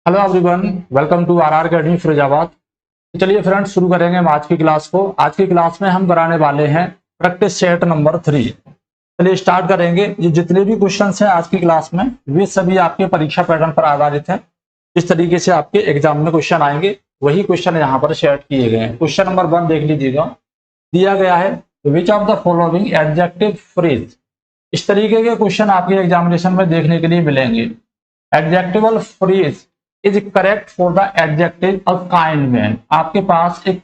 Hello everyone, welcome to RR academy Firozabad. तो चलिए friends, शुरू करेंगे हम आज की क्लास को। आज की क्लास में हम कराने वाले हैं प्रैक्टिस सेट नंबर 3। चलिए स्टार्ट करेंगे। ये जितने भी क्वेश्चंस हैं आज की क्लास में, वे सभी आपके परीक्षा पैटर्न पर आधारित हैं। इस तरीके से आपके एग्जाम में क्वेश्चन आएंगे, वही क्वेश्चन यहाँ पर सेट किए गए हैं। क्वेश्चन नंबर 1 देख लीजिएगा। दिया गया है which of the following adjective phrase. इस तरीके के क्वेश्चन आपके एग्जामिनेशन में देखने के लिए मिलेंगे। Adjectival phrase is correct for the adjective a kind man. आपके पास एक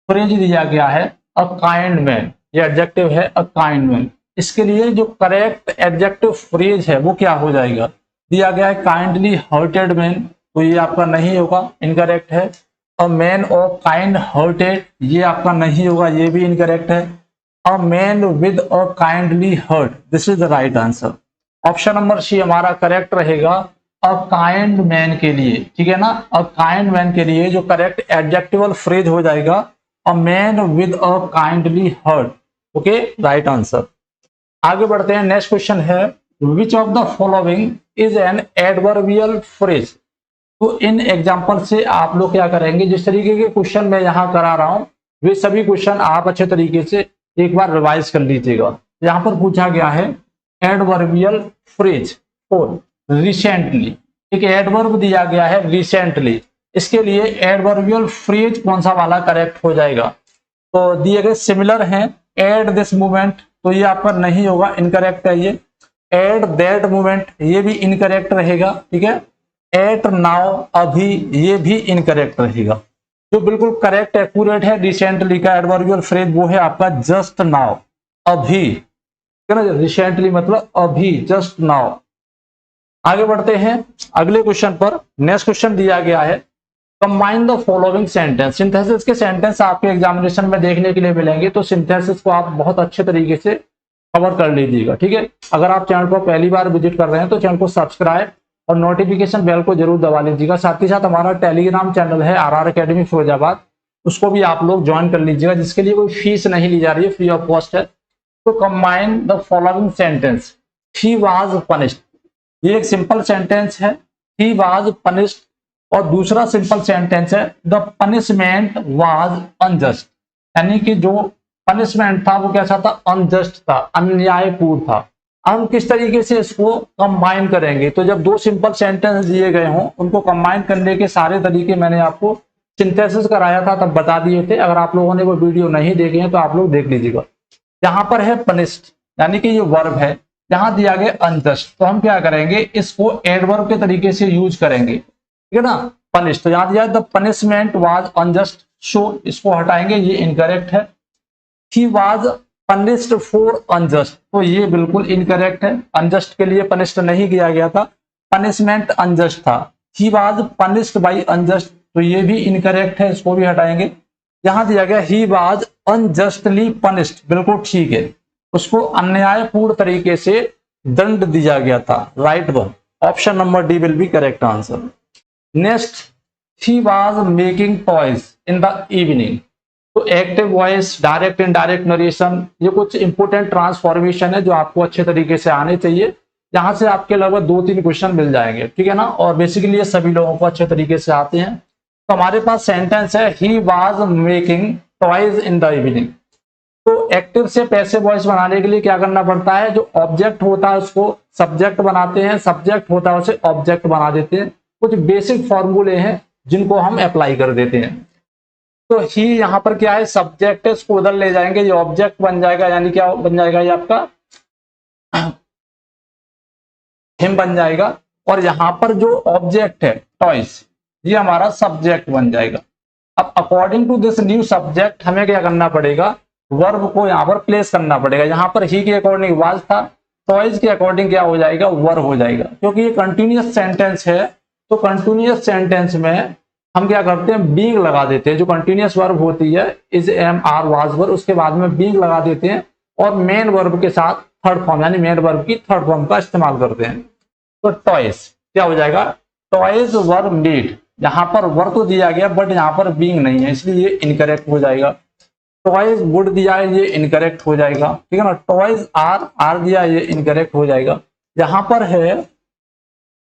फ्रेज दिया गया है अ काइंड मैन, ये एडजेक्टिव है अ काइंड मैन। इसके लिए जो करेक्ट एडजेक्टिव फ्रेज है वो क्या हो जाएगा? दिया गया है काइंडली हर्टेड मैन, तो ये आपका नहीं होगा, इनकरेक्ट है। A man of kind hearted, ये आपका नहीं होगा, ये भी इनकरेक्ट है। A man with a kindly heart, this is the right answer. Option number C हमारा करेक्ट रहेगा अ काइंड मैन के लिए, ठीक है ना। अ काइंड मैन के लिए जो करेक्ट एडजेक्टिवल फ्रेज हो जाएगा a man with a kindly heart. Okay, right answer. आगे बढ़ते हैं। नेक्स्ट क्वेश्चन है which of the following is an adverbial phrase. तो इन एग्जाम्पल से आप लोग क्या करेंगे, जिस तरीके के क्वेश्चन मैं यहाँ करा रहा हूं वे सभी क्वेश्चन आप अच्छे तरीके से एक बार रिवाइज कर लीजिएगा। यहाँ पर पूछा गया है एडवर्बियल फ्रेज फॉर रिसेंटली, एक एडवर्ब दिया गया है रिसेंटली। इसके लिए एडवर्बियल फ्रेज कौन सा वाला करेक्ट हो जाएगा? तो दिए गए सिमिलर हैं। एट दिस मोमेंट, तो ये आपका नहीं होगा, इनकरेक्ट है ये। एट दैट मोमेंट, ये भी इनकरेक्ट रहेगा, ठीक है। एट नाउ, अभी, ये भी इनकरेक्ट रहेगा। जो बिल्कुल करेक्ट एक्यूरेट है रिसेंटली का एडवर्बियल फ्रेज वो है आपका जस्ट नाउ, अभी, ठीक है ना। रिसेंटली मतलब अभी, जस्ट नाउ। आगे बढ़ते हैं अगले क्वेश्चन पर। नेक्स्ट क्वेश्चन दिया गया है combine the following sentence. Synthesis के सेंटेंस आपके एग्जामिनेशन में देखने के लिए मिलेंगे, तो सिंथेसिस को आप बहुत अच्छे तरीके से कवर कर लीजिएगा, ठीक है। अगर आप चैनल पर पहली बार विजिट कर रहे हैं तो चैनल को सब्सक्राइब और नोटिफिकेशन बेल को जरूर दबा लीजिएगा। साथ ही साथ हमारा टेलीग्राम चैनल है आरआर अकेडमी फिरोजाबाद, उसको भी आप लोग ज्वाइन कर लीजिएगा, जिसके लिए कोई फीस नहीं ली जा रही है, फ्री ऑफ कॉस्ट है। तो combine the following sentence, he was punished, ये एक सिंपल सेंटेंस है, ही वाज पनिश्ड। और दूसरा सिंपल सेंटेंस है द पनिशमेंट वाज अनजस्ट, यानी कि जो पनिशमेंट था वो कैसा था? अनजस्ट था, अन्यायपूर्ण था। हम किस तरीके से इसको कंबाइन करेंगे? तो जब दो सिंपल सेंटेंस दिए गए हों उनको कंबाइन करने के सारे तरीके मैंने आपको सिंथेसिस कराया था तब बता दिए थे। अगर आप लोगों ने वो वीडियो नहीं देखे हैं तो आप लोग देख लीजिएगा। यहाँ पर है पनिश्ड, यानी कि ये वर्ब है। यहाँ दिया गया अनजस्ट, तो हम क्या करेंगे, इसको एडवर्ब के तरीके से यूज करेंगे, ठीक है ना। पनिश, तो यहाँ दिया द पनिशमेंट वाज अनजस्ट, सो इसको हटाएंगे, ये इनकरेक्ट है। He was punished for unjust, तो ये बिल्कुल इनकरेक्ट है। अनजस्ट के लिए पनिश्ड नहीं किया गया था, पनिशमेंट अनजस्ट था। He was punished bye unjust, तो ये भी इनकरेक्ट है, इसको भी हटाएंगे। यहाँ दिया गया ही वाज अनजस्टली पनिश्ड, बिल्कुल ठीक है, उसको अन्यायपूर्ण तरीके से दंड दिया गया था, right one. Option number D will be correct answer. Next, he was making toys in the evening. तो active voice, direct indirect narration, ये कुछ इंपोर्टेंट ट्रांसफॉर्मेशन है जो आपको अच्छे तरीके से आने चाहिए। यहाँ से आपके लगभग 2-3 क्वेश्चन मिल जाएंगे, ठीक है ना। और बेसिकली ये सभी लोगों को अच्छे तरीके से आते हैं। तो हमारे पास सेंटेंस है ही was making toys in the evening. तो एक्टिव से पैसिव वॉइस बनाने के लिए क्या करना पड़ता है? जो ऑब्जेक्ट होता है उसको सब्जेक्ट बनाते हैं, सब्जेक्ट होता है उसे ऑब्जेक्ट बना देते हैं। कुछ बेसिक फॉर्मूले हैं जिनको हम अप्लाई कर देते हैं। तो ही यहाँ पर क्या है, सब्जेक्ट है, इसको उधर ले जाएंगे, ये ऑब्जेक्ट बन जाएगा, यानी क्या बन जाएगा, ये आपका हिम बन जाएगा। और यहाँ पर जो ऑब्जेक्ट है टॉयज, ये हमारा सब्जेक्ट बन जाएगा। अब according to this new subject हमें क्या करना पड़ेगा, वर्ब को यहाँ पर प्लेस करना पड़ेगा। यहाँ पर ही के अकॉर्डिंग वाज था, टॉयज के अकॉर्डिंग क्या हो जाएगा, वर्ब हो जाएगा। क्योंकि ये कंटिन्यूअस सेंटेंस है, तो कंटिन्यूअस सेंटेंस में हम क्या करते हैं, बीइंग लगा देते हैं। जो कंटिन्यूअस वर्ब होती है is, am, are, was verb, उसके बाद में बीइंग लगा देते हैं और मेन वर्ब के साथ थर्ड फॉर्म, यानी मेन वर्ब की थर्ड फॉर्म का इस्तेमाल करते हैं। तो टॉयज क्या हो जाएगा, टॉयज वर मेड। यहाँ पर वर्ब तो दिया गया बट यहाँ पर बीइंग नहीं है, इसलिए ये इनकरेक्ट हो जाएगा। टॉयज वुड दिया है, ये इनकरेक्ट हो जाएगा, ठीक है ना। टॉयज आर, आर दिया, ये इनकरेक्ट हो जाएगा। यहाँ पर है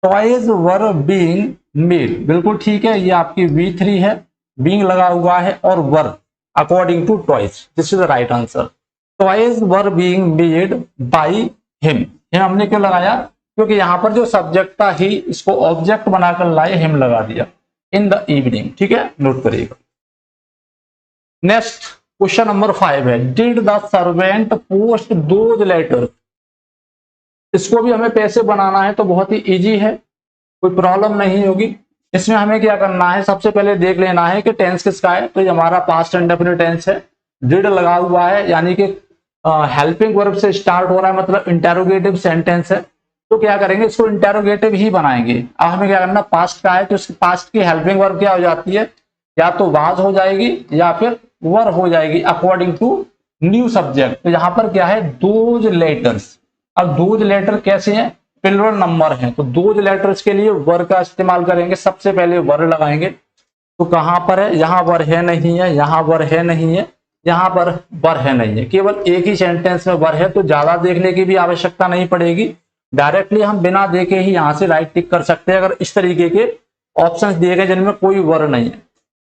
टॉयज वर बीइंग मेड, बिल्कुल ठीक है, ये आपकी V3 है, बीइंग लगा हुआ है, और were according to toys, this is the right answer. Toys were being made by him, ये हमने क्यों लगाया, क्योंकि यहाँ पर जो सब्जेक्ट था ही, इसको ऑब्जेक्ट बनाकर लाए, हिम लगा दिया, इन द इवनिंग, ठीक है, नोट करिएगा। नेक्स्ट क्वेश्चन नंबर 5 है, did the servant post those letters. इसको भी हमें पैसे बनाना है तो बहुत ही इजी है, कोई प्रॉब्लम नहीं होगी। इसमें हमें क्या करना है, सबसे पहले देख लेना है कि टेंस किसका है, तो ये हमारा पास्ट इंडेफिनिट टेंस है, डिड लगा हुआ है, यानी कि हेल्पिंग वर्ब से स्टार्ट हो रहा है, मतलब इंटेरोगेटिव सेंटेंस है, तो क्या करेंगे, इसको इंटेरोगेटिव ही बनाएंगे। अब हमें क्या करना, पास्ट का है तो उसकी पास्ट की हेल्पिंग वर्ब क्या हो जाती है, या तो वाज हो जाएगी या फिर वर हो जाएगी अकॉर्डिंग टू न्यू सब्जेक्ट। तो यहाँ पर क्या है, दोज लेटर्स। अब दोज लेटर कैसे हैं, प्लुरल नंबर है, तो दोज लेटर्स के लिए वर का इस्तेमाल करेंगे, सबसे पहले वर लगाएंगे। तो कहां पर है, यहां वर है नहीं है, यहां वर है नहीं है, यहां पर वर है नहीं है, केवल एक ही सेंटेंस में वर है, तो ज्यादा देखने की भी आवश्यकता नहीं पड़ेगी, डायरेक्टली हम बिना देखे ही यहां से राइट टिक कर सकते हैं अगर इस तरीके के ऑप्शंस दिए गए जिनमें कोई वर नहीं है।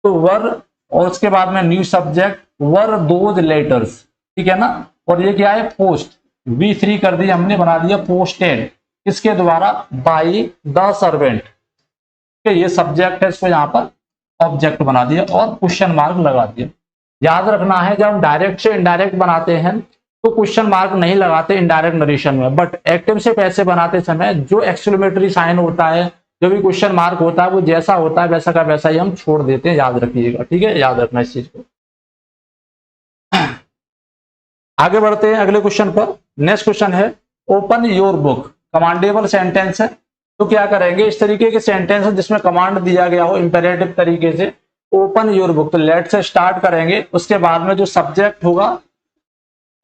तो वर और उसके बाद में new subject, were those letters, ठीक है ना। और ये क्या है, पोस्ट, V3 कर दिया हमने, बना दिया पोस्टेड, किसके द्वारा, बाई द सर्वेंट, ये सब्जेक्ट है, इसको यहाँ पर ऑब्जेक्ट बना दिया और क्वेश्चन मार्क लगा दिया। याद रखना है, जब हम डायरेक्ट से इनडायरेक्ट बनाते हैं तो क्वेश्चन मार्क नहीं लगाते इनडायरेक्ट नरेशन में, बट एक्टिव से पैसे बनाते समय जो एक्सक्लेमेटरी साइन होता है, जो भी क्वेश्चन मार्क होता है, वो जैसा होता है वैसा का वैसा ही हम छोड़ देते हैं, याद रखिएगा, ठीक है, याद रखना इस चीज को। आगे बढ़ते हैं अगले क्वेश्चन पर। नेक्स्ट क्वेश्चन है, open your book, commendable sentence है, तो क्या करेंगे, इस तरीके के सेंटेंस है जिसमें कमांड दिया गया हो इंपेरेटिव तरीके से, ओपन योर बुक, तो लेट से स्टार्ट करेंगे, उसके बाद में जो सब्जेक्ट होगा,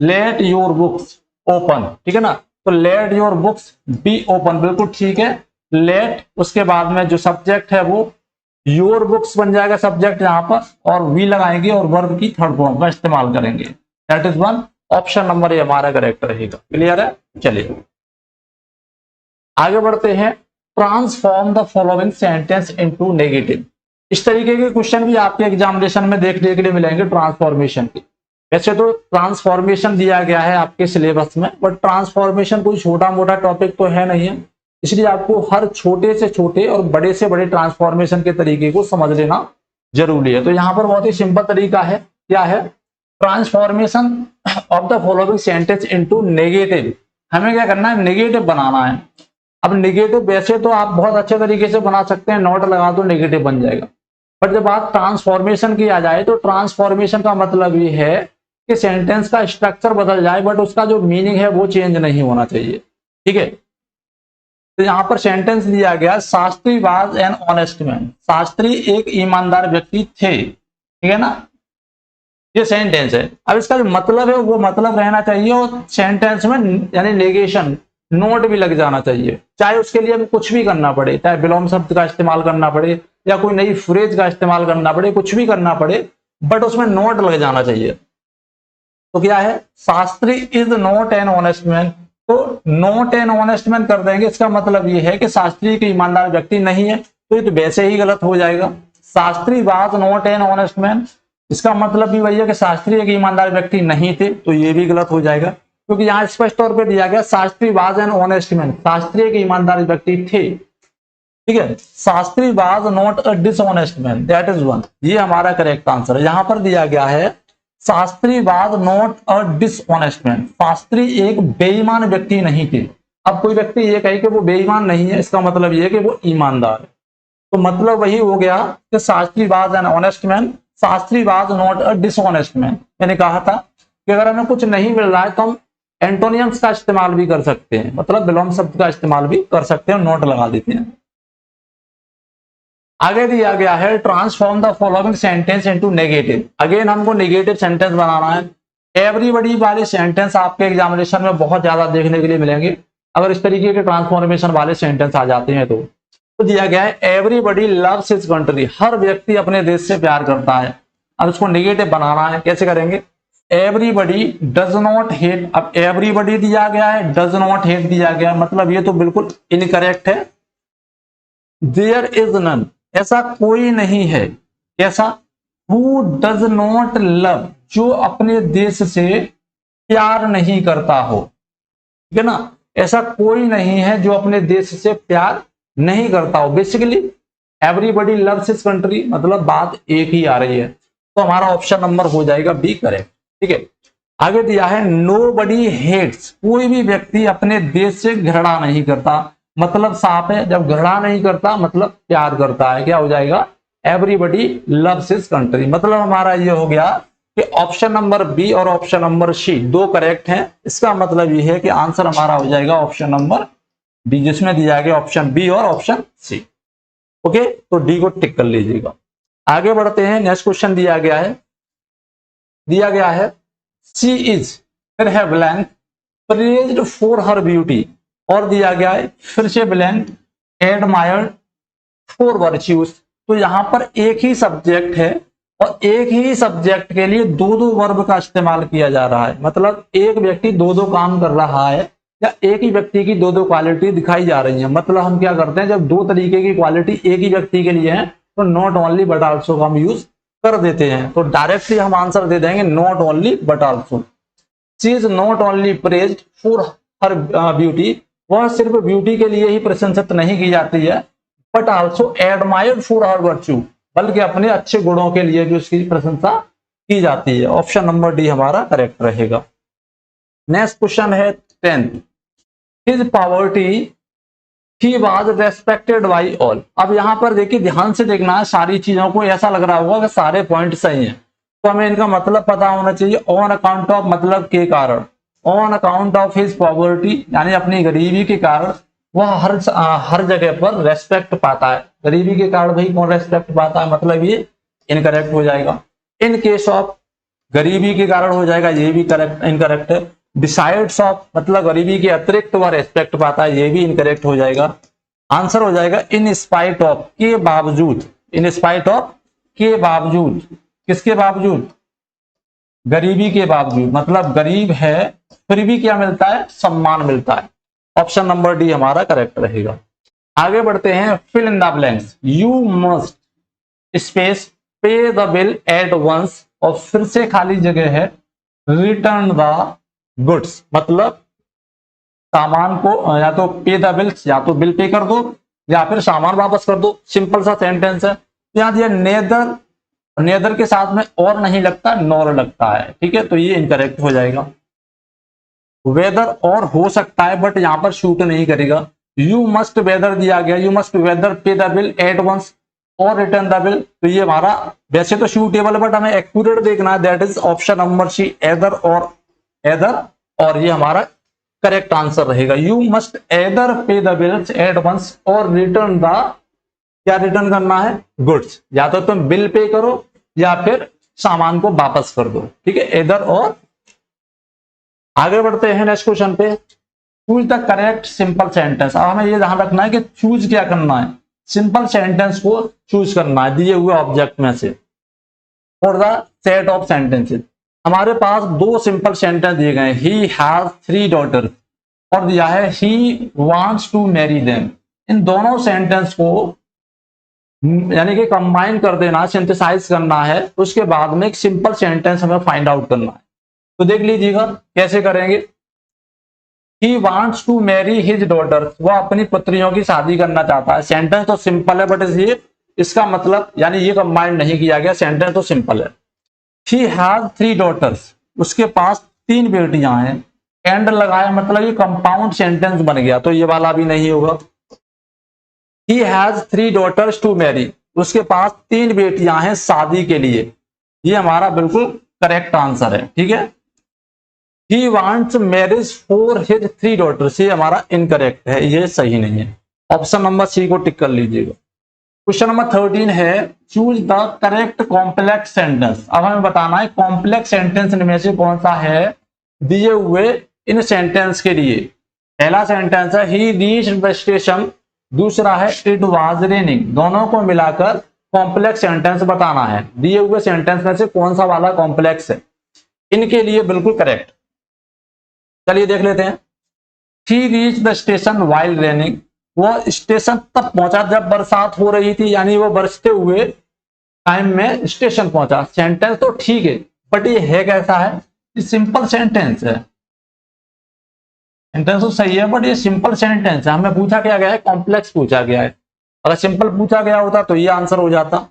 लेट योर बुक्स ओपन, ठीक है ना, तो let your books be open, बिल्कुल ठीक है, लेट, उसके बाद में जो सब्जेक्ट है वो योर बुक्स बन जाएगा सब्जेक्ट यहाँ पर, और वी लगाएंगे और वर्ब की थर्ड फॉर्म का इस्तेमाल करेंगे, that is one, option number ये हमारा करेक्ट रहेगा। क्लियर है, चलिए आगे बढ़ते हैं। Transform the following sentence into negative, इस तरीके के क्वेश्चन भी आपके एग्जामिनेशन में देखने के लिए मिलेंगे ट्रांसफॉर्मेशन के। वैसे तो ट्रांसफॉर्मेशन दिया गया है आपके सिलेबस में, बट ट्रांसफॉर्मेशन कोई छोटा मोटा टॉपिक तो है नहीं है, इसलिए आपको हर छोटे से छोटे और बड़े से बड़े ट्रांसफॉर्मेशन के तरीके को समझ लेना जरूरी है। तो यहाँ पर बहुत ही सिंपल तरीका है, क्या है, transformation of the following sentence into negative, हमें क्या करना है, नेगेटिव बनाना है। अब नेगेटिव वैसे तो आप बहुत अच्छे तरीके से बना सकते हैं, नोट लगा दो नेगेटिव बन जाएगा, बट जब बात ट्रांसफॉर्मेशन की आ जाए तो ट्रांसफॉर्मेशन का मतलब ये है कि सेंटेंस का स्ट्रक्चर बदल जाए बट उसका जो मीनिंग है वो चेंज नहीं होना चाहिए, ठीक है। तो यहाँ पर सेंटेंस दिया गया, Shastri was an honest man, Shastri एक ईमानदार व्यक्ति थे, ठीक है ना, ये सेंटेंस है। अब इसका जो मतलब है वो मतलब रहना चाहिए, और सेंटेंस में यानी नेगेशन नोट भी लग जाना चाहिए, चाहे उसके लिए हमें कुछ भी करना पड़े, चाहे बिलोंग शब्द का इस्तेमाल करना पड़े या कोई नई फ्रेज का इस्तेमाल करना पड़े, कुछ भी करना पड़े, बट उसमें नोट लग जाना चाहिए। तो क्या है, Shastri is not an honest man, तो नॉट एन ऑनेस्ट मैन कर देंगे, इसका मतलब ये है कि शास्त्री एक ईमानदार व्यक्ति नहीं है, तो ये तो वैसे ही गलत हो जाएगा। Shastri was not an honest man, इसका मतलब भी वही है कि शास्त्री एक ईमानदार व्यक्ति नहीं थे, तो ये भी गलत हो जाएगा, क्योंकि यहाँ स्पष्ट तौर पे दिया गया Shastri was an honest man, Shastri एक ईमानदार व्यक्ति थे, ठीक है। Shastri was not a dishonest man, that is one, ये हमारा करेक्ट आंसर है। यहाँ पर दिया गया है Shastri was not a dishonest man, Shastri एक बेईमान व्यक्ति नहीं थे। अब कोई व्यक्ति ये कहे कि वो बेईमान नहीं है, इसका मतलब ये है कि वो ईमानदार है, तो मतलब वही हो गया कि Shastri was an honest man, Shastri was not a dishonest man. मैंने कहा था कि अगर हमें कुछ नहीं मिल रहा है तो हम एंटोनियम्स का इस्तेमाल भी कर सकते हैं, मतलब बिलोंग शब्द का इस्तेमाल भी कर सकते हैं, नोट लगा देते हैं। आगे दिया गया है, transform the following sentence into negative, again हमको नेगेटिव सेंटेंस बनाना है। एवरीबॉडी वाले सेंटेंस आपके एग्जामिनेशन में बहुत ज्यादा देखने के लिए मिलेंगे, अगर इस तरीके के ट्रांसफॉर्मेशन वाले सेंटेंस आ जाते हैं तो दिया गया है एवरीबॉडी लव्स हिज कंट्री, हर व्यक्ति अपने देश से प्यार करता है। अब इसको नेगेटिव बनाना है, कैसे करेंगे, एवरीबॉडी डज नॉट हेट, अब एवरीबॉडी दिया गया है, डज नॉट हेट दिया गया, मतलब ये तो बिल्कुल इनकरेक्ट है, देयर इज नन, ऐसा कोई नहीं है, ऐसा हु डज नॉट लव, जो अपने देश से प्यार नहीं करता हो, ठीक है ना, ऐसा कोई नहीं है जो अपने देश से प्यार नहीं करता हो। Basically everybody loves his country, मतलब बात एक ही आ रही है, तो हमारा ऑप्शन नंबर हो जाएगा बी करेक्ट। ठीक है, आगे दिया है नोबडी हेट्स, कोई भी व्यक्ति अपने देश से घृणा नहीं करता, मतलब साफ है, जब घृणा नहीं करता मतलब प्यार करता है, क्या हो जाएगा, एवरीबॉडी लव्स हिज कंट्री। मतलब हमारा ये हो गया कि ऑप्शन नंबर बी और ऑप्शन नंबर सी दो करेक्ट हैं। इसका मतलब ये है कि आंसर हमारा हो जाएगा ऑप्शन नंबर डी, जिसमें दिया गया ऑप्शन बी और ऑप्शन सी। ओके, तो डी को टिक कर लीजिएगा। आगे बढ़ते हैं, नेक्स्ट क्वेश्चन दिया गया है शी इज, फिर है blank, praised for her beauty, और दिया गया है फिर से ब्लैंक, एडमायर्ड फॉर वर्च्यूज। तो यहां पर एक ही सब्जेक्ट है और एक ही सब्जेक्ट के लिए दो दो वर्ब का इस्तेमाल किया जा रहा है, मतलब एक व्यक्ति दो दो काम कर रहा है या एक ही व्यक्ति की दो दो क्वालिटी दिखाई जा रही है। मतलब हम क्या करते हैं, जब दो तरीके की क्वालिटी एक ही व्यक्ति के लिए है तो नॉट ओनली बट आल्सो का हम यूज कर देते हैं, तो डायरेक्टली हम आंसर दे देंगे not only but also. She is not only praised for her beauty, वह सिर्फ ब्यूटी के लिए ही प्रशंसित नहीं की जाती है, but also admired for her virtue, बल्कि अपने अच्छे गुणों के लिए भी उसकी प्रशंसा की जाती है। ऑप्शन नंबर डी हमारा करेक्ट रहेगा। नेक्स्ट क्वेश्चन है 10th, his poverty he was respected by all. अब यहां पर देखिए, ध्यान से देखना है, सारी चीजों को ऐसा लग रहा होगा कि सारे पॉइंट सही हैं, तो हमें इनका मतलब पता होना चाहिए। ऑन अकाउंट ऑफ मतलब के कारण, on account of his poverty यानी अपनी गरीबी के कारण वह हर जगह पर रेस्पेक्ट पाता है। गरीबी के कारण भाई कौन रेस्पेक्ट पाता है, मतलब ये इनकरेक्ट हो जाएगा। इन केस ऑफ गरीबी के कारण हो जाएगा, ये भी करेक्ट इनकरेक्ट है। बिसाइड्स ऑफ मतलब गरीबी के अतिरिक्त वह रेस्पेक्ट पाता है, ये भी इनकरेक्ट हो जाएगा। आंसर हो जाएगा इन स्पाइट ऑफ, के बावजूद, इन स्पाइट ऑफ के बावजूद, किसके बावजूद, गरीबी के बावजूद, मतलब गरीब है फिर भी क्या मिलता है, सम्मान मिलता है। ऑप्शन नंबर डी हमारा करेक्ट रहेगा। आगे बढ़ते हैं, fill in the blanks, you must space pay the bill at once, और फिर से खाली जगह है रिटर्न द गुड्स, मतलब सामान को या तो पे द बिल्स, या तो बिल पे कर दो या फिर सामान वापस कर दो। सिंपल सा सेंटेंस है। यहां दिया नेदर, नेदर के साथ में और नहीं लगता, नॉर लगता है, ठीक है, तो ये इनकरेक्ट हो जाएगा। वेदर और हो सकता है बट यहां पर शूट नहीं करेगा। यू मस्ट वेदर दिया गया, यू मस्ट वेदर पे द बिल एट वंस और रिटर्न द बिल, तो ये हमारा वैसे तो शूटेबल है बट हमें एक्यूरेट देखना है, that is option number C, either और एदर, और ये हमारा करेक्ट आंसर रहेगा। You must either pay the bills at once और रिटर्न द, क्या रिटर्न करना है, गुड्स, या तो तुम बिल पे करो या फिर सामान को वापस कर दो, ठीक है, एदर और। आगे बढ़ते हैं नेक्स्ट क्वेश्चन पे, choose the correct simple sentence. अब हमें ये ध्यान रखना है कि चूज क्या करना है, सिंपल सेंटेंस को चूज करना है दिए हुए ऑब्जेक्ट में से for the set of sentences. हमारे पास दो सिंपल सेंटेंस दिए गए, ही हैज 3 daughters और दिया है he wants to marry them. इन दोनों सेंटेंस को यानी कि कंबाइन कर देना, सिंथेसाइज करना है, उसके बाद में एक सिंपल सेंटेंस हमें फाइंड आउट करना है। तो देख लीजिएगा कैसे करेंगे। He wants to marry his daughters, वह अपनी पुत्रियों की शादी करना चाहता है। सेंटेंस तो सिंपल है बट इसका मतलब यानी ये कंबाइन नहीं किया गया, सेंटेंस तो सिंपल है। ही हैज 3 daughters, उसके पास 3 बेटियां हैं। एंड लगाया मतलब ये कंपाउंड सेंटेंस बन गया, तो ये वाला भी नहीं होगा। He has 3 daughters to marry, उसके पास 3 बेटियां हैं शादी के लिए, ये हमारा बिल्कुल करेक्ट आंसर है, ठीक है। He wants marriage for his 3 daughters, ये हमारा इनकरेक्ट है, ये सही नहीं है। ऑप्शन नंबर सी को टिक कर लीजिएगा। क्वेश्चन नंबर 13 है, choose the correct complex sentence. अब हमें बताना है कॉम्प्लेक्स सेंटेंस में से कौन सा है दिए हुए इन सेंटेंस के लिए। पहला सेंटेंस है ही रीच्ड द स्टेशन, दूसरा है इट वाज रेनिंग। दोनों को मिलाकर कॉम्प्लेक्स सेंटेंस बताना है, दिए हुए सेंटेंस में से कौन सा वाला कॉम्प्लेक्स है, इनके लिए बिल्कुल करेक्ट। चलिए देख लेते हैं। ही reached the station while raining, वह स्टेशन तब पहुंचा जब बरसात हो रही थी, यानी वो बरसते हुए टाइम में स्टेशन पहुंचा। सेंटेंस तो ठीक है, बट ये है कैसा है, ये सिंपल सेंटेंस है। सेंटेंस तो सही है बट ये सिंपल सेंटेंस है। हमें पूछा क्या गया है, कॉम्प्लेक्स पूछा गया है। अगर सिंपल पूछा गया होता तो ये आंसर हो जाता।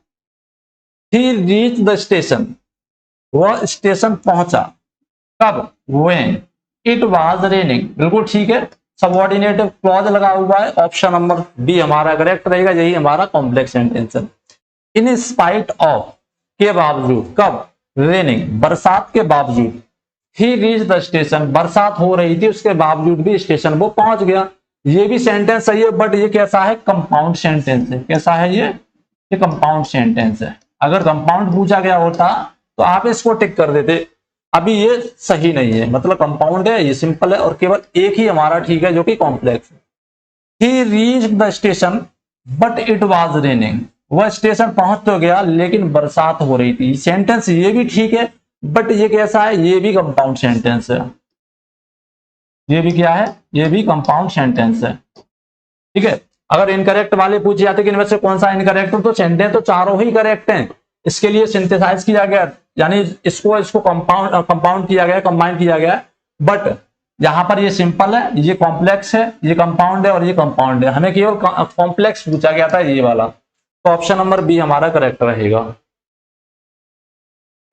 ही रीच द स्टेशन, वह स्टेशन पहुंचा कब, व्हेन इट वाज रेनिंग, बिल्कुल ठीक है। सबऑर्डिनेटिव क्लॉज लगा हुआ है, ऑप्शन नंबर बी हमारा करेक्ट रहेगा, यही हमारा कॉम्प्लेक्स सेंटेंस है। इन स्पाइट ऑफ, के बावजूद, कब, रेनिंग, बरसात के बावजूद, ही रीच द स्टेशन, बरसात हो रही थी उसके बावजूद भी स्टेशन वो पहुंच गया। ये भी सेंटेंस सही है बट ये कैसा है, कंपाउंड सेंटेंस है। कैसा है ये कंपाउंड सेंटेंस है। अगर कंपाउंड पूछा गया होता तो आप इसको टिक कर देते, अभी ये सही नहीं है, मतलब कंपाउंड है, ये सिंपल है और केवल एक ही हमारा ठीक है जो कि कॉम्प्लेक्स है। He reach the station but it was raining, वह स्टेशन पहुंच तो गया लेकिन बरसात हो रही थी। सेंटेंस ये भी ठीक है बट ये कैसा है, ये भी कंपाउंड सेंटेंस है। ये भी क्या है, ये भी कंपाउंड सेंटेंस है। ठीक है, अगर इनकरेक्ट वाले पूछे जाते कि इनमें से कौन सा इनकरेक्ट हो, तो सेंटेंस तो चारों ही करेक्ट हैं। इसके लिए सिंथेसाइज किया गया, यानी इसको कंपाउंड किया गया, कंबाइन किया गया, बट यहां पर ये सिंपल है, ये कॉम्प्लेक्स है, ये कंपाउंड है और ये कंपाउंड है। हमें केवल कॉम्प्लेक्स पूछा गया था, ये वाला, तो ऑप्शन नंबर बी हमारा करेक्ट रहेगा।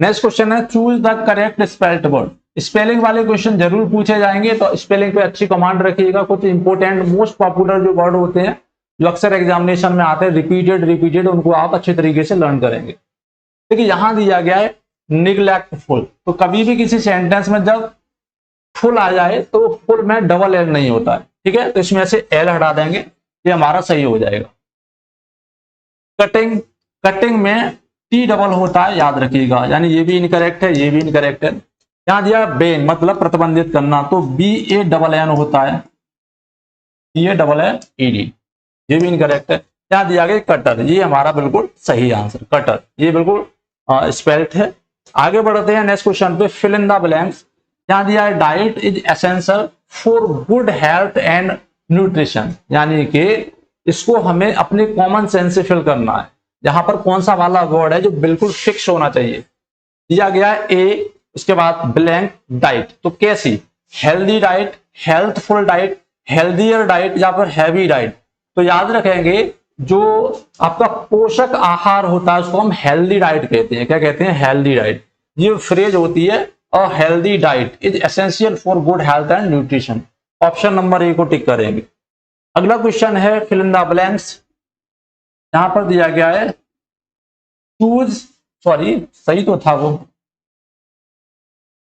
नेक्स्ट क्वेश्चन है, choose the correct spelled word. Spelling वाले क्वेश्चन जरूर पूछे जाएंगे, तो स्पेलिंग पे अच्छी कमांड रखिएगा। कुछ इंपोर्टेंट मोस्ट पॉपुलर जो वर्ड होते हैं जो अक्सर एग्जामिनेशन में आते हैं, रिपीटेड, उनको आप अच्छे तरीके से लर्न करेंगे। देखिए यहां दिया गया है निग्लेक्टफुल, तो कभी भी किसी सेंटेंस में जब फुल आ जाए तो फुल में डबल एल नहीं होता है। ठीक है, तो इसमें से एल हटा देंगे, ये हमारा सही हो जाएगा। कटिंग में टी डबल होता है, याद रखिएगा, यानी ये भी इनकरेक्ट है, ये भी इनकरेक्ट है। यहां दिया बेन, मतलब प्रतिबंधित करना, तो बी ए डबल एन होता है, B A double N E D, ये भी इनकरेक्ट है। यहां दिया गया कटर, ये हमारा बिल्कुल सही आंसर, कटर, ये बिल्कुल स्पेल्ड है। आगे बढ़ते हैं नेक्स्ट क्वेश्चन पे, फिल इन द ब्लैंक्स। यहां दिया है diet is essential for good health and nutrition, यानी कि इसको हमें अपने कॉमन सेंस से फिल करना है। यहां पर कौन सा वाला वर्ड है जो बिल्कुल फिक्स होना चाहिए, दिया गया है ए, उसके बाद ब्लैंक डाइट, तो कैसी, healthy diet, healthful diet, healthier diet या फिर हैवी डाइट। तो याद रखेंगे जो आपका पोषक आहार होता है उसको हम हेल्दी डाइट कहते हैं। क्या कहते हैं, हेल्दी डाइट, ये फ्रेज होती है। और healthy diet is essential for good health and nutrition, option number A को टिक करेंगे। अगला क्वेश्चन है फिल इन द ब्लैंक्स। यहां पर दिया गया है चूज, सही तो था वो,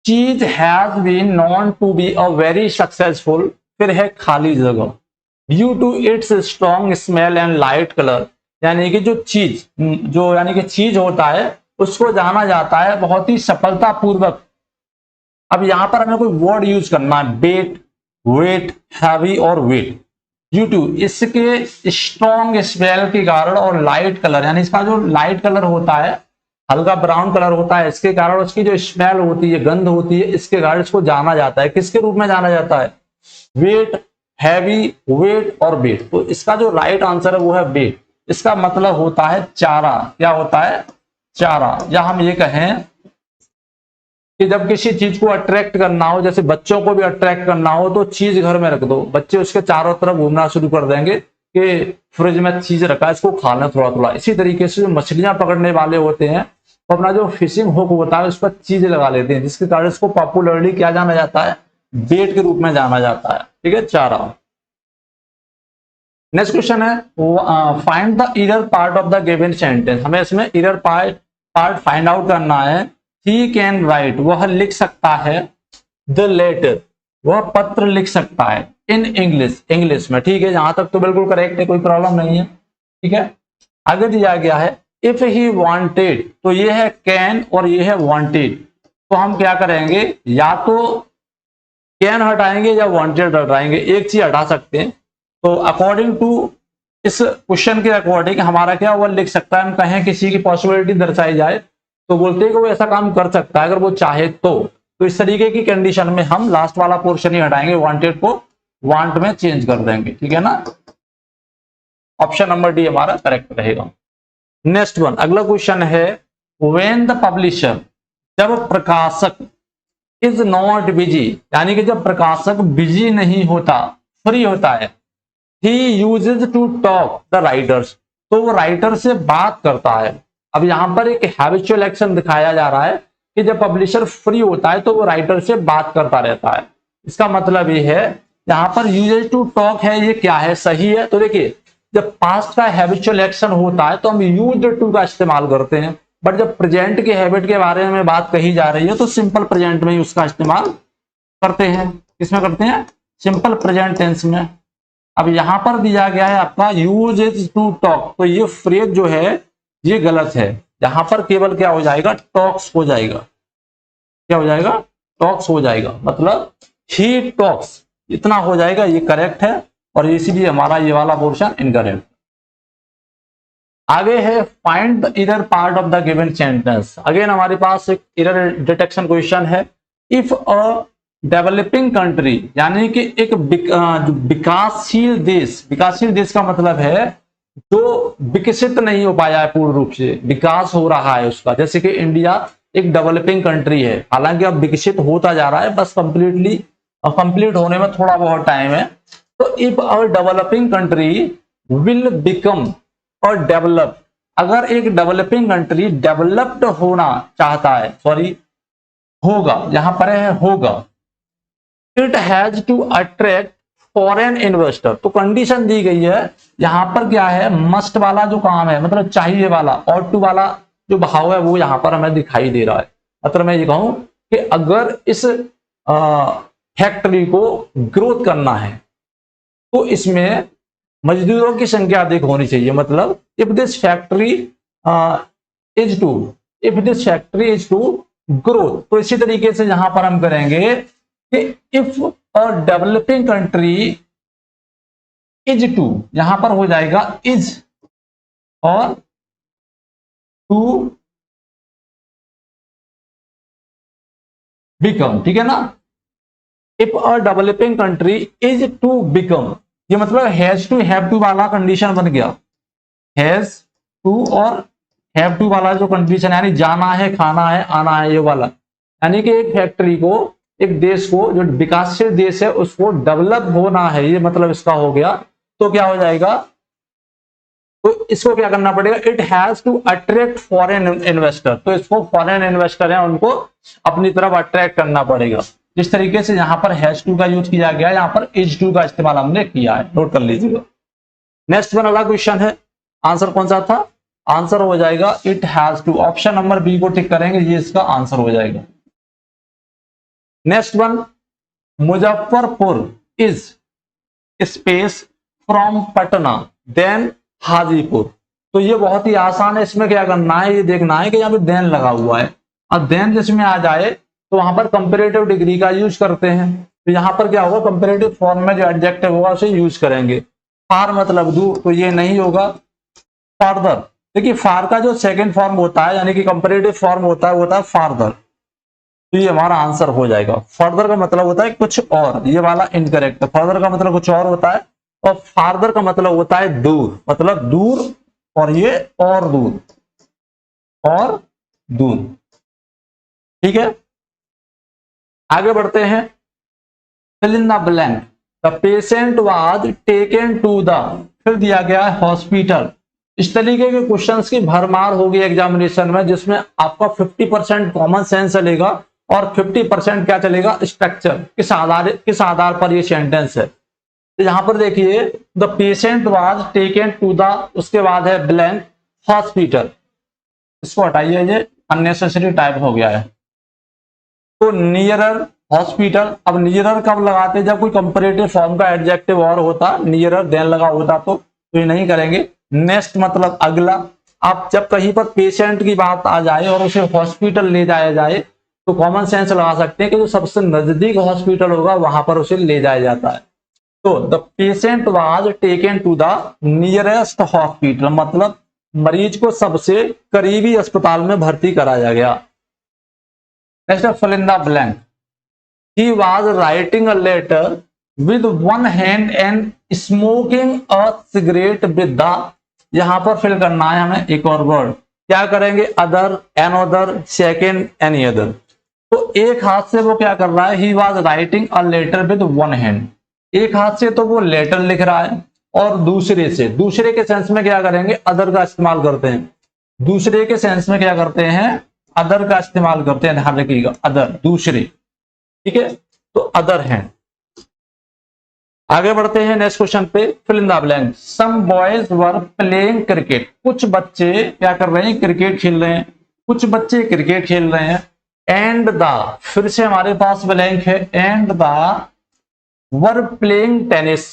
cheese has been known to be a very successful, फिर है खाली जगह, due to its strong smell and light colour, यानी कि जो चीज होता है उसको जाना जाता है बहुत ही सफलता पूर्वक। अब यहां पर हमें कोई वर्ड यूज करना है, बेट, वेट, हैवी और वेट, ड्यू टू इसके स्ट्रॉन्ग स्मेल के कारण और लाइट कलर, यानी इसका जो लाइट कलर होता है, हल्का ब्राउन कलर होता है, इसके कारण उसकी जो स्मेल होती है, गंध होती है, इसके कारण इसको जाना जाता है। किसके रूप में जाना जाता है, वेट, हैवी, वेट और बेट। तो इसका जो राइट आंसर है वो है बेट। इसका मतलब होता है चारा। क्या होता है, चारा। या हम ये कहें कि जब किसी चीज को अट्रैक्ट करना हो, जैसे बच्चों को भी अट्रैक्ट करना हो, तो चीज घर में रख दो, बच्चे उसके चारों तरफ घूमना शुरू कर देंगे कि फ्रिज में चीज रखा है, इसको खा लें थोड़ा थोड़ा। इसी तरीके से जो मछलियां पकड़ने वाले होते हैं तो अपना जो फिशिंग हुक होता है उस पर चीज लगा लेते हैं, जिसके कारण इसको पॉपुलरली क्या जाना जाता है, बेट के रूप में जाना जाता है। ठीक है, चारा। नेक्स्ट क्वेश्चन है find the error part of the given sentence. हमें इसमें इरर पार्ट फाइंड आउट करना है। ही कैन राइट, वह लिख सकता है, द लेटर, वह पत्र लिख सकता है, इन इंग्लिश में। ठीक है, यहां तक तो बिल्कुल करेक्ट है, कोई प्रॉब्लम नहीं है। ठीक है, आगे दिया गया है इफ ही वांटेड, तो ये है कैन और ये है वांटेड। तो हम क्या करेंगे, या तो कैन हटाएंगे या वांटेड हटाएंगे, एक चीज हटा सकते हैं। तो अकॉर्डिंग टू इस क्वेश्चन के अकॉर्डिंग हमारा क्या, वह लिख सकता है। हम कहें किसी की पॉसिबिलिटी दर्शाई जाए तो बोलते हैं कि वो ऐसा काम कर सकता है अगर वो चाहे तो इस तरीके की कंडीशन में हम लास्ट वाला पोर्शन ही हटाएंगे, वांटेड को वांट में चेंज कर देंगे। ठीक है ना। ऑप्शन नंबर डी हमारा करेक्ट रहेगा। नेक्स्ट वन, अगला क्वेश्चन है व्हेन द पब्लिशर, जब प्रकाशक इज नॉट बिजी, यानी कि जब प्रकाशक बिजी नहीं होता, फ्री होता है, he uses to talk the writers, तो वो राइटर से बात करता है। अब यहां पर एक हैबिचुअल एक्शन दिखाया जा रहा है कि जब पब्लिशर फ्री होता है तो वो राइटर से बात करता रहता है। इसका मतलब ये है, यहाँ पर यूजेज टू टॉक है, ये क्या है, सही है। तो देखिए जब पास्ट का हैबिचुअल एक्शन होता है तो हम यूज्ड टू का इस्तेमाल करते हैं, बट जब प्रेजेंट के हैबिट के बारे में बात कही जा रही है तो सिंपल प्रेजेंट में ही उसका इस्तेमाल करते हैं। किसमें करते हैं, सिंपल प्रेजेंट टेंस में। अब यहां पर दिया गया है आपका यूजेज टू टॉक, तो ये फ्रेज जो है ये गलत है। यहां पर केवल क्या हो जाएगा, टॉक्स हो जाएगा। क्या हो जाएगा, टॉक्स हो जाएगा, मतलब ही टॉक्स, इतना हो जाएगा, ये करेक्ट है। और इसीलिए हमारा ये वाला पोर्शन इनकरेक्ट। आगे है find the error part of the given sentence. Again हमारे पास एक एरर डिटेक्शन क्वेश्चन है। इफ अ डेवलपिंग कंट्री, यानी कि एक विकासशील देश, विकासशील देश का मतलब है जो विकसित नहीं हो पाया है पूर्ण रूप से, विकास हो रहा है उसका, जैसे कि इंडिया एक डेवलपिंग कंट्री है, हालांकि अब विकसित होता जा रहा है, बस कंप्लीट होने में थोड़ा बहुत टाइम है। तो if our developing country will become और डेवलप, अगर एक डेवलपिंग कंट्री डेवलप्ड होना चाहता है, सॉरी होगा, यहां पर है होगा, it has to attract foreign investor, तो कंडीशन दी गई है। यहां पर क्या है, मस्ट वाला जो काम है, मतलब चाहिए वाला, और टू वाला जो भाव है वो यहां पर हमें दिखाई दे रहा है। मतलब मैं ये कहूं कि अगर इस फैक्ट्री को ग्रोथ करना है तो इसमें मजदूरों की संख्या अधिक होनी चाहिए। मतलब if this factory is to growth, तो इसी तरीके से यहां पर हम करेंगे कि if a developing country is to, यहां पर हो जाएगा इज और टू बिकम, ठीक है ना। If a developing country is to become, ये मतलब हैज टू हैव टू वाला कंडीशन बन गया। हैज टू और हैव टू वाला जो कंडीशन, यानी जाना है, खाना है, आना है, ये वाला, यानी कि एक फैक्ट्री को, एक देश को, जो विकासशील देश है उसको डेवलप होना है, ये मतलब इसका हो गया। तो क्या हो जाएगा, तो इसको क्या करना पड़ेगा, it has to attract foreign investor, तो इसको फॉरेन इन्वेस्टर है उनको अपनी तरफ अट्रैक्ट करना पड़ेगा। जिस तरीके से यहां पर हैज टू का यूज किया गया है, यहां पर इज टू का इस्तेमाल हमने किया है, नोट कर लीजिएगा। नेक्स्ट वन अगला क्वेश्चन है, आंसर कौन सा था, आंसर हो जाएगा it has to, option number B को टिक करेंगे, ये इसका आंसर हो जाएगा। Next one, Muzaffarpur is space from Patna than Hajipur, तो ये बहुत ही आसान है। इसमें क्या करना है, ये देखना है कि यहाँ पे देन लगा हुआ है, और देन जिसमें आ जाए तो वहां पर कंपैरेटिव डिग्री का यूज करते हैं। तो यहाँ पर क्या होगा, कंपैरेटिव फॉर्म में जो एडजेक्टिव होगा उसे यूज करेंगे। फार मतलब दूर, तो ये नहीं होगा। फार्दर, देखिए फार का जो सेकंड फॉर्म होता है, यानी कि कंपैरेटिव फॉर्म होता है, वो होता है फार्दर, तो ये हमारा आंसर हो जाएगा। फर्दर का मतलब होता है कुछ और, ये वाला इनकरेक्ट है। फर्दर का मतलब कुछ और होता है, और फार्दर का मतलब होता है दूर, मतलब दूर, और ये और दूर, और दूर, ठीक है। आगे बढ़ते हैं, fill in the blank, the patient was taken to the, फिर दिया गया है हॉस्पिटल। इस तरीके के क्वेश्चंस की भरमार होगी एग्जामिनेशन में, जिसमें आपका 50% कॉमन सेंस चलेगा और 50% क्या चलेगा, स्ट्रक्चर, किस आधार पर ये सेंटेंस है। तो यहां पर देखिए, the patient was taken to the, उसके बाद है ब्लैंक हॉस्पिटल, इसको हटाइए, ये अननेसेसरी टाइप हो गया है। तो नियरर हॉस्पिटल, अब नियरर कब लगाते, जब कोई कंपैरेटिव फॉर्म का एडजेक्टिव और होता, नियरर देन लगा होता, तो ये नहीं करेंगे। नेक्स्ट मतलब अगला, आप जब कहीं पर पेशेंट की बात आ जाए और उसे हॉस्पिटल ले जाया जाए तो कॉमन सेंस लगा सकते हैं कि जो सबसे नजदीक हॉस्पिटल होगा वहां पर उसे ले जाया जाता है। तो the patient was taken to the nearest hospital, मतलब मरीज को सबसे करीबी अस्पताल में भर्ती कराया गया। Next fill in the blank, he was writing a letter with one hand and smoking a cigarette with the, यहां पर फिल करना है हमें एक और वर्ड, क्या करेंगे, other, another, second, any other. तो एक हाथ से वो क्या कर रहा है, he was writing a letter with one hand, एक हाथ से तो वो लेटर लिख रहा है, और दूसरे से, दूसरे के सेंस में क्या करेंगे, अदर का इस्तेमाल करते हैं, दूसरे के सेंस में क्या करते हैं, अदर का इस्तेमाल करते हैं, ध्यान रखिएगा, अदर, दूसरे, ठीक है, तो अदर हैंड। आगे बढ़ते हैं नेक्स्ट क्वेश्चन पे, fill in the blank. Some boys were playing cricket, कुछ बच्चे क्या कर रहे हैं, क्रिकेट खेल रहे हैं, कुछ बच्चे क्रिकेट खेल रहे हैं। एंड द, फिर से हमारे पास ब्लैंक है, and the were playing tennis.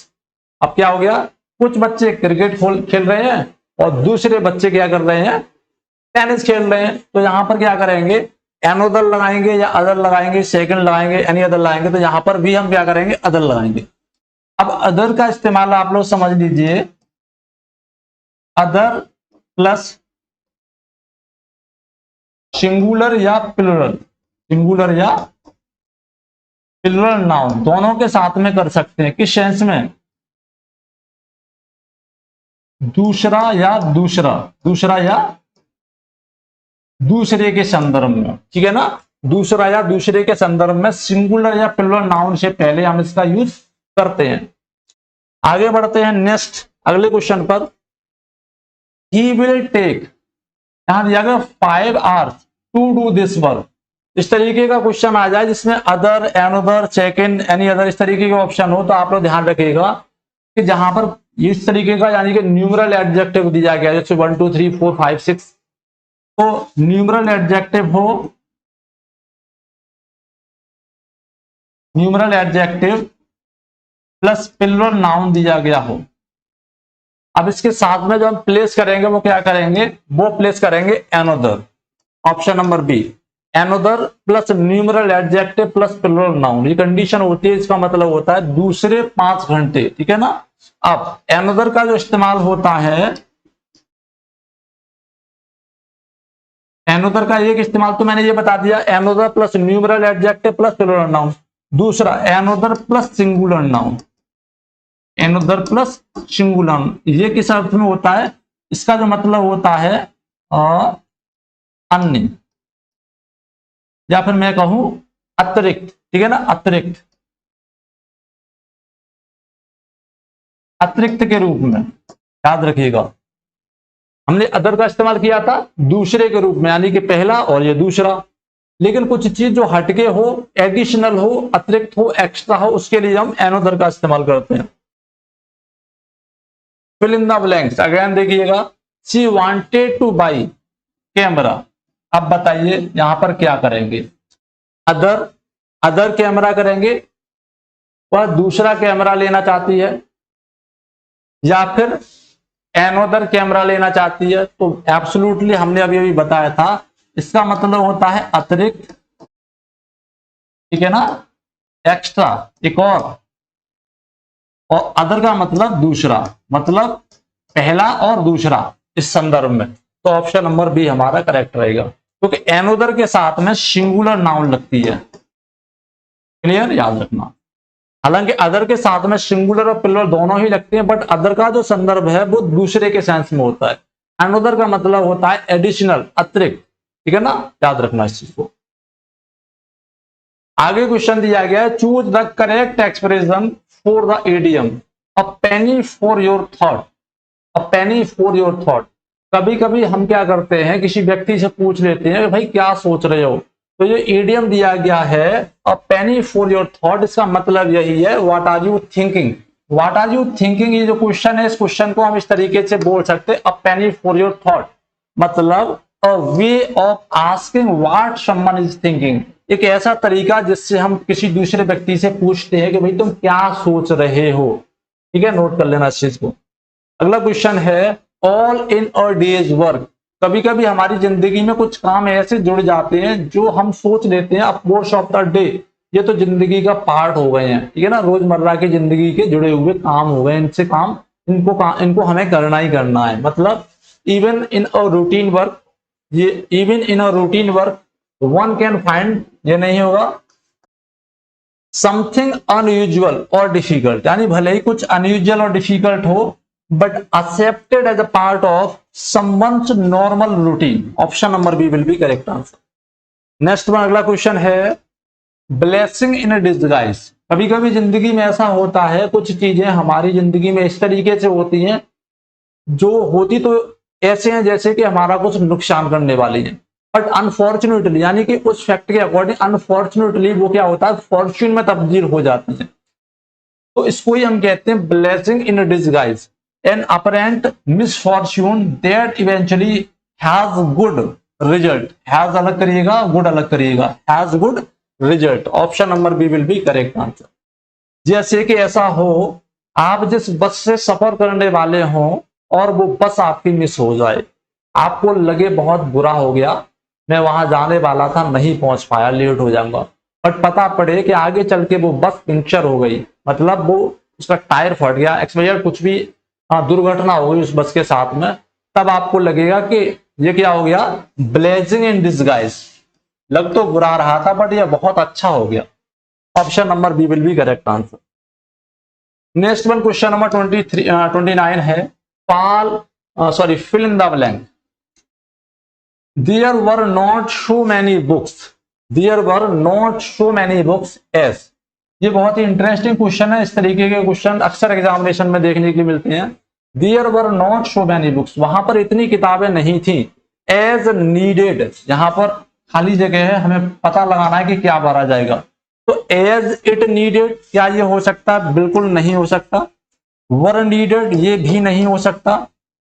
अब क्या हो गया, कुछ बच्चे क्रिकेट खेल रहे हैं और दूसरे बच्चे क्या कर रहे हैं, टेनिस खेल रहे हैं। तो यहां पर क्या करेंगे, एनोदर लगाएंगे या अदर लगाएंगे, सेकंड लगाएंगे, एनी अदर लगाएंगे। तो यहां पर भी हम क्या करेंगे, अदर लगाएंगे। अब अदर का इस्तेमाल आप लोग समझ लीजिए, अदर प्लस सिंगुलर या प्लुरल, सिंगुलर या प्लुरल नाउन दोनों के साथ में कर सकते हैं। किस सेंस में, दूसरा या दूसरा, दूसरा या दूसरे के संदर्भ में, ठीक है ना, दूसरा या दूसरे के संदर्भ में सिंगुलर या प्लुरल नाउन से पहले हम इसका यूज करते हैं। आगे बढ़ते हैं नेक्स्ट अगले क्वेश्चन पर। ही विल टेक, यहां दिया गया 5 hours to do this work. इस तरीके का क्वेश्चन आ जाए जिसमें other, another, second, any other, इस तरीके के ऑप्शन हो, तो आप लोग ध्यान रखिएगा कि जहां पर इस तरीके का यानी कि न्यूमरल एडजेक्टिव दिया गया जैसे 1 2 3 4 5 6, तो न्यूमरल एडजेक्टिव हो, numeral adjective plus plural noun दिया गया हो। अब इसके साथ में जो हम प्लेस करेंगे वो क्या करेंगे, वो प्लेस करेंगे another, option number B, another plus numeral adjective plus plural noun. ये कंडीशन होती है, इसका मतलब होता है दूसरे 5 घंटे, ठीक है ना। अब एनोदर का जो इस्तेमाल होता है, एनोदर का एक इस्तेमाल तो मैंने ये बता दिया, another plus numeral adjective plus plural noun. दूसरा another plus singular noun, another plus singular, ये किस अर्थ में होता है, इसका जो मतलब होता है अन्य, या फिर मैं कहूं अतिरिक्त, ठीक है ना, अतिरिक्त, अतिरिक्त के रूप में। याद रखिएगा हमने अदर का इस्तेमाल किया था दूसरे के रूप में, यानी कि पहला और ये दूसरा, लेकिन कुछ चीज जो हटके हो, एडिशनल हो, अतिरिक्त हो, एक्स्ट्रा हो, उसके लिए हम एनोदर का इस्तेमाल करते हैं। Fill in the blanks again देखिएगा, she wanted to buy camera. अब बताइए यहां पर क्या करेंगे, अदर, अदर कैमरा करेंगे, वह दूसरा कैमरा लेना चाहती है, या फिर एनोदर कैमरा लेना चाहती है। तो एब्सोल्युटली हमने अभी अभी बताया था, इसका मतलब होता है अतिरिक्त, ठीक है ना, एक्स्ट्रा, एक और अदर का मतलब दूसरा, मतलब पहला और दूसरा इस संदर्भ में। तो ऑप्शन नंबर बी हमारा करेक्ट रहेगा, क्योंकि एनोदर के साथ में सिंगुलर नाउन लगती है। क्लियर, याद रखना। हालांकि अदर के साथ में सिंगुलर और प्लुरल दोनों ही लगते हैं, बट अदर का जो संदर्भ है वो दूसरे के सेंस में होता है। एनोदर का मतलब होता है एडिशनल, अतिरिक्त, ठीक है ना, याद रखना इस चीज को। आगे क्वेश्चन दिया गया है, choose the correct expression for the idiom a penny for your thought, a penny for your thought. कभी कभी हम क्या करते हैं, किसी व्यक्ति से पूछ लेते हैं कि भाई क्या सोच रहे हो, तो ये इडियम दिया गया है a penny for your thought, इसका मतलब यही है what are you thinking, what are you thinking. ये जो क्वेश्चन है, इस क्वेश्चन को हम इस तरीके से बोल सकते हैं, a penny for your thought, मतलब a way of asking what someone is thinking, एक ऐसा तरीका जिससे हम किसी दूसरे व्यक्ति से पूछते हैं कि भाई तुम क्या सोच रहे हो, ठीक है, नोट कर लेना इस चीज को। अगला क्वेश्चन है, all in a days work. कभी कभी हमारी जिंदगी में कुछ काम ऐसे जुड़ जाते हैं जो हम सोच लेते हैं अब कोर्स ऑफ द डे, ये तो जिंदगी का पार्ट हो गए हैं, ठीक है ना, रोजमर्रा की जिंदगी के जुड़े हुए काम हो गए, इनसे काम इनको हमें करना ही करना है। मतलब even in a routine work, ये even in a routine work one can find, ये नहीं होगा, समथिंग अनयूजुअल और डिफिकल्ट, यानी भले ही कुछ अनयूजुअल और डिफिकल्ट हो but accepted as a part of someone's normal routine. Option number B will be correct answer. Next में अगला क्वेश्चन है ब्लेसिंग इन डिस्गाइज। कभी कभी जिंदगी में ऐसा होता है, कुछ चीजें हमारी जिंदगी में इस तरीके से होती हैं जो होती तो ऐसे हैं जैसे कि हमारा कुछ नुकसान करने वाली है, बट अनफॉर्चुनेटली यानी कि उस फैक्ट के अकॉर्डिंग अनफॉर्चुनेटली वो क्या होता है, फॉर्च्यून में तब्दील हो जाती है। तो इसको ही हम कहते हैं blessing in disguise, an apparent misfortune that eventually has good result. Has अलग करिएगा, गुड अलग करिएगा, has good result. Option number B will be correct answer. जैसे कि ऐसा हो आप जिस बस से सफर करने वाले हो और वो बस आपकी मिस हो जाए, आपको लगे बहुत बुरा हो गया, मैं वहां जाने वाला था नहीं पहुंच पाया, लेट हो जाऊंगा, बट पता पड़े कि आगे चल के वो बस पंक्चर हो गई, मतलब वो उसका टायर फट गया, एक्सपायर कुछ भी दुर्घटना हो गई उस बस के साथ में, तब आपको लगेगा कि ये क्या हो गया, ब्लेसिंग इन डिस्गाइज। लग तो बुरा रहा था बट ये बहुत अच्छा हो गया। Option number B will be correct answer. Next one question number 29 है fill in the blank. There were not so many books, there were not so many books as. ये बहुत ही इंटरेस्टिंग क्वेश्चन है। इस तरीके के क्वेश्चन अक्सर examination में देखने के लिए मिलते हैं। There were not so many books, वहां पर इतनी किताबें नहीं थी, एज नीडेड, यहां पर खाली जगह है, हमें पता लगाना है कि क्या भरा जाएगा। तो एज इट नीडेड, क्या ये हो सकता है, बिल्कुल नहीं हो सकता। वर नीडेड, ये भी नहीं हो सकता।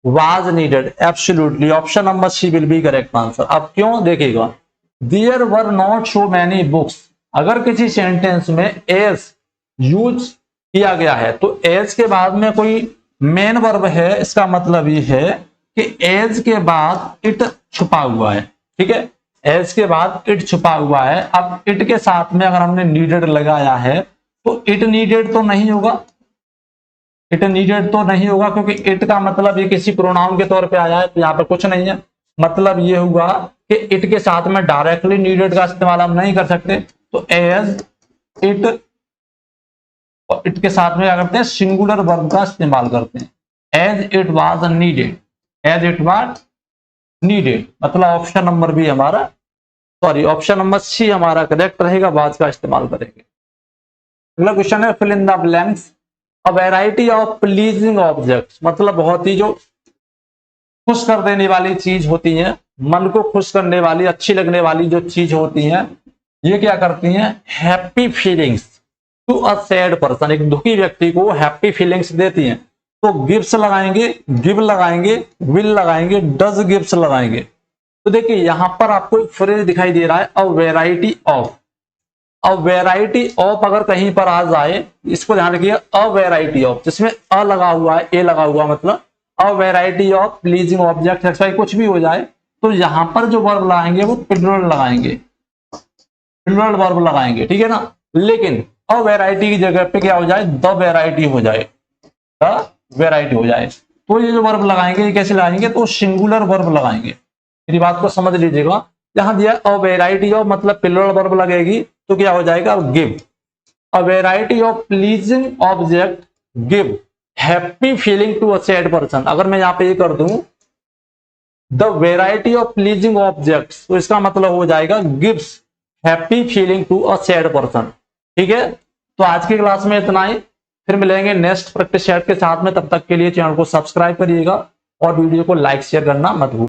Was needed, absolutely option number C will be correct answer. अब क्यों, देखिएगा, there were not so many books, अगर किसी सेंटेंस में एज यूज किया गया है तो एज के बाद में कोई मेन वर्ब है, इसका मतलब ये है कि एज के बाद इट छुपा हुआ है, ठीक है, एज के बाद इट छुपा हुआ है। अब इट के साथ में अगर हमने नीडेड लगाया है तो इट नीडेड तो नहीं होगा, इट नीडेड तो नहीं होगा, क्योंकि इट का मतलब ये किसी प्रोनाउन के तौर पे आया है, तो यहाँ पर कुछ नहीं है। मतलब ये हुआ कि इट के साथ में डायरेक्टली नीडेड का इस्तेमाल हम नहीं कर सकते, तो एज इट, और इट के साथ में क्या करते हैं, सिंगुलर वर्ब का इस्तेमाल करते हैं, as it was needed, as it was needed. मतलब ऑप्शन नंबर बी हमारा, ऑप्शन नंबर सी हमारा करेक्ट रहेगा, बाद का इस्तेमाल करेंगे। अगला क्वेश्चन है fill in the blanks. A variety of pleasing objects, मतलब बहुत ही जो खुश कर देने वाली चीज होती है, मन को खुश करने वाली, अच्छी लगने वाली जो चीज होती है, ये क्या करती हैं, happy feelings to a sad person, एक दुखी व्यक्ति को हैप्पी फीलिंग्स देती हैं। तो गिव्स लगाएंगे, गिव लगाएंगे, विल लगाएंगे, डज गिव्स लगाएंगे। तो देखिए यहां पर आपको एक फ्रेज दिखाई दे रहा है, अ variety of. A variety of अगर कहीं पर आ जाए, इसको ध्यान रखिए, अ वैरायटी ऑफ, जिसमें अ लगा हुआ है, ए लगा हुआ, मतलब अ वैरायटी ऑफ प्लीजिंग ऑब्जेक्ट, कुछ भी हो जाए, तो यहां पर जो वर्ब लगाएंगे वो प्लूरल लगाएंगे, प्लूरल वर्ब लगाएंगे, ठीक है ना। लेकिन अ वैरायटी की जगह पे क्या हो जाए, द वैरायटी हो जाए, द वैरायटी हो जाए, तो ये जो वर्ब लगाएंगे ये कैसे लगाएंगे, तो सिंगुलर वर्ब लगाएंगे। मेरी बात को समझ लीजिएगा, यहां दिया अ वैरायटी ऑफ मतलब प्लूरल वर्ब लगेगी, तो क्या हो जाएगा, give. A variety of pleasing object give happy feeling to a sad person. अगर मैं यहां पे ये कर दूं the variety of pleasing objects, तो इसका मतलब हो जाएगा gives happy feeling to a sad person, ठीक है। तो आज की क्लास में इतना ही, फिर मिलेंगे नेक्स्ट प्रैक्टिस सेट के साथ में। तब तक के लिए चैनल को सब्सक्राइब करिएगा और वीडियो को लाइक शेयर करना मत भूलिएगा।